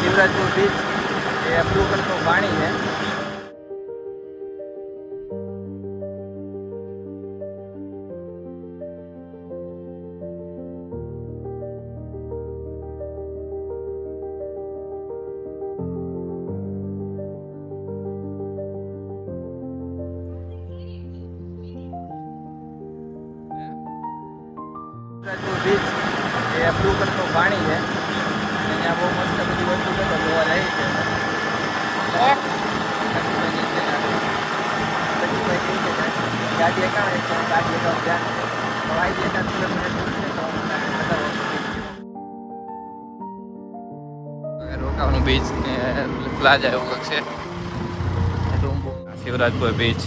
Shivrajpur beach એ blue કલરનું પાણી છે. શિવરાજપુર બીચ એ બ્લુ કલરનું પાણી છે. અહીંયા બહુ મસ્ત બધી વસ્તુ છે તો જોવા જાય છે. ગાડી એકાવે તો ગાડી તો ત્યાં હવાઈ એકાદ કિલોમીટર દૂર છે તો રોકાવાનું બીચ ને પ્લાઝા એવું કંઈક છે. શિવરાજપુર બીચ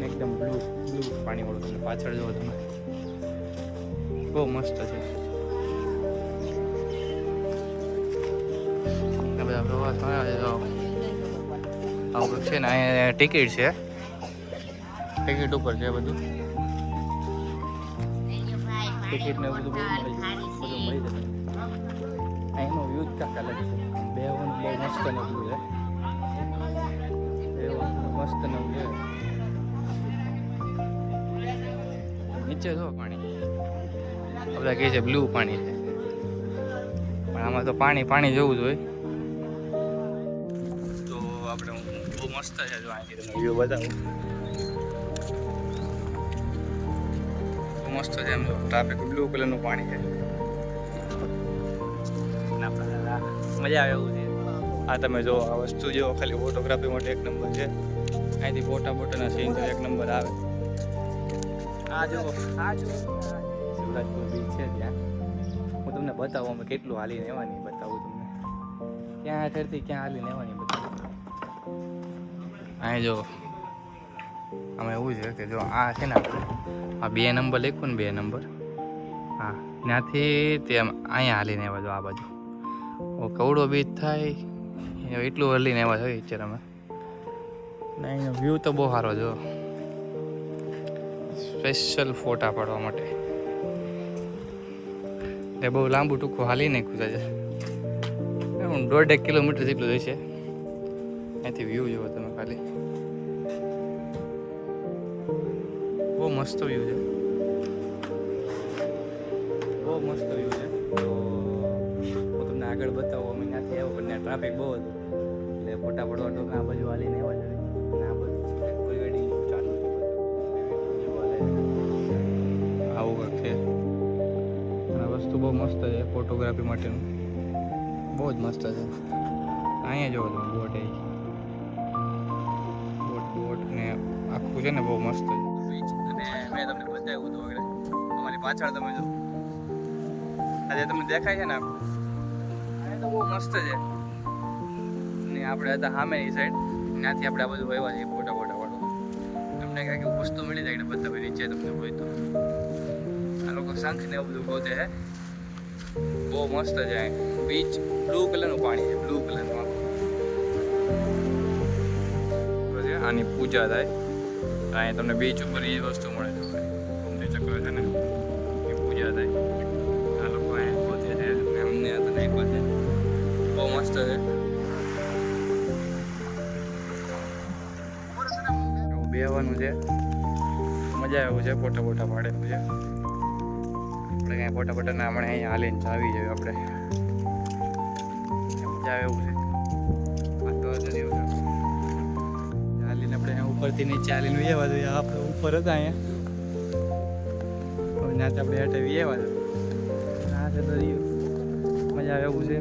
એકદમ બ્લુ પાણી વાળું તમને પાછળ જોવો તમે બહુ મસ્ત છે. આ બધા પ્રવાસમાં આવું છે ને અહીંયા ટિકિટ છે. ટિકિટ ઉપર છે બધું. ટિકિટ ને બધું મળી જશે. અહીંનો વ્યૂ જ કાંક અલગ છે. બેવાનું બહુ મસ્ત ને વ્યૂ છે. મસ્ત ને વ્યૂ નીચે જો પાણી બધા કહે છે બ્લુ પાણી છે પણ આમાં તો પાણી જેવું જ હોય. તો આપણે બહુ મસ્ત છે. જો અહીંથી તમને વ્યૂ બતાવું મસ્ત છે. એમ જો ટ્રાફિક બ્લુ કલરનું પાણી છે. મજા આવે એવું છે. આ તમે જો આ વસ્તુ જો ખાલી ફોટોગ્રાફી માટે એક નંબર છે. અહીંથી ફોટાના સીન તો એક નંબર આવે. આ જો શિવરાજપુર બીચ છે ત્યાં હું તમને બતાવું. અમે કેટલું હાલીને આવવાની બતાવું તમને. ક્યાં આગળથી ક્યાં હાલીને આવવાની બતાવું. અહીં જો આમાં એવું છે કે જો આ છે ને આ 2 નંબર લખ્યું ને 2 નંબર હા ત્યાંથી તે અહીંયા હાલીને આવ્યા જો આ બાજુ કવડો બીચ થાય એટલું હલીને આવ્યા છે અત્યારે અમે. અહીંનો વ્યૂ તો બહુ સારો જો સ્પેશિયલ ફોટા પાડવા માટે. એ બહુ લાંબુ ટૂંકું હાલી નાખ્યું છે. 1.5 કિલોમીટર જેટલું જશે. અહીંથી વ્યૂ જુઓ તમે ખાલી બહુ મસ્ત વ્યૂ છે. બહુ મસ્ત વ્યૂ છે. તો હું તમને આગળ બતાવું. અમે ત્યાંથી આવ્યો પણ ત્યાં ટ્રાફિક બહુ હતું એટલે ફોટા પડવા તો આ બાજુ હાલીને આવ્યા છે. અને આ બાજુ કોઈ ગાડી ચાલુ આવું કંઈક છે. આ વસ્તુ બહુ મસ્ત છે ફોટોગ્રાફી માટેનું. બહુ જ મસ્ત છે. અહીંયા જોવો તમે બોટ બોટ ને આખું છે ને બહુ મસ્ત છે. અને મેં તમને બતાવ્યું હતું આગળ અમારી પાછળ તમે જો આજે તમને દેખાય છે ને આ તો બહુ મસ્ત છે. ને આપણે હતા સામેની સાઈડ ત્યાંથી આપણે આ બધું વહેવા જઈએ ફોટા વાળો. તમને કાંઈક વસ્તુ મળી જાય એટલે બતાવે નીચે તમને હોય તો. આ લોકો શંખ ને એવું બધું ગોતે છે. બહુ મસ્ત છે. બીચ બ્લુ કલરનું પાણી છે. બ્લુ કલરનું આખું આની પૂજા થાય. અહીંયા તમને બીચ ઉપર એ વસ્તુ મળે છે. ગોમતી ચક્ર છે ને એ પૂજા થાય. આ લોકો અહીંયા ગોતે છે એમને આ તો નાખ્યા છે. બહુ મસ્ત છે. બેહવાનું છે. મજા આવે છે. ફોટા પાડેલું છે. આપણે કાંઈ ફોટા ના હમણાં અહીંયા હાલીને આવી જાય આપણે મજા આવે એવું છે. હાલીને આપણે ઉપરથી નીચે હાલીને વ્યવા જોઈએ. આપણે ઉપર હતા અહીંયા ત્યાંથી આપણે હેઠે વ્યવા જોઈએ. હા છે દરિયો મજા આવે એવું છે.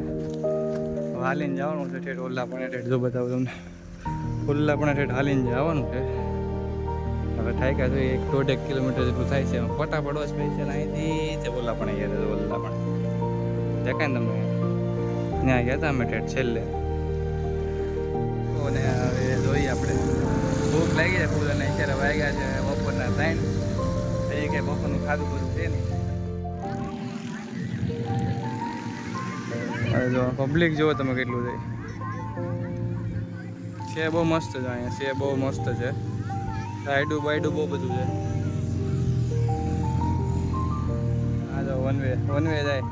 હાલીને જવાનું છે ઠેઠ ઓલા પણ ઠેઠ જો બતાવું તમને. ઓલા પણ ઠેઠ હાલીને જવાનું છે. હવે થાય કે 1.5 કિલોમીટર જેટલું થાય છે. ફોટા પડવા સ્પેશિયલ અહીંથી તે ઓલા પણ ગયા હતા. ઓલા પણ દેખાય ને તમને ત્યાં ગયા હતા અમે ઠેઠ છેલ્લે. અને હવે જોઈએ આપણે ભૂખ લાગી જાય ફૂલ. અને અત્યારે વાગ્યા છે બપોરના 3. હજી કંઈ બપોરનું ખાધું બધું છે નહીં. હવે જો પબ્લિક જુઓ તમે કેટલું છે. બહુ મસ્ત છે અહીંયા. છે બહુ મસ્ત છે. રાયડું બાયડું બહુ બધું છે. વન વે જાય.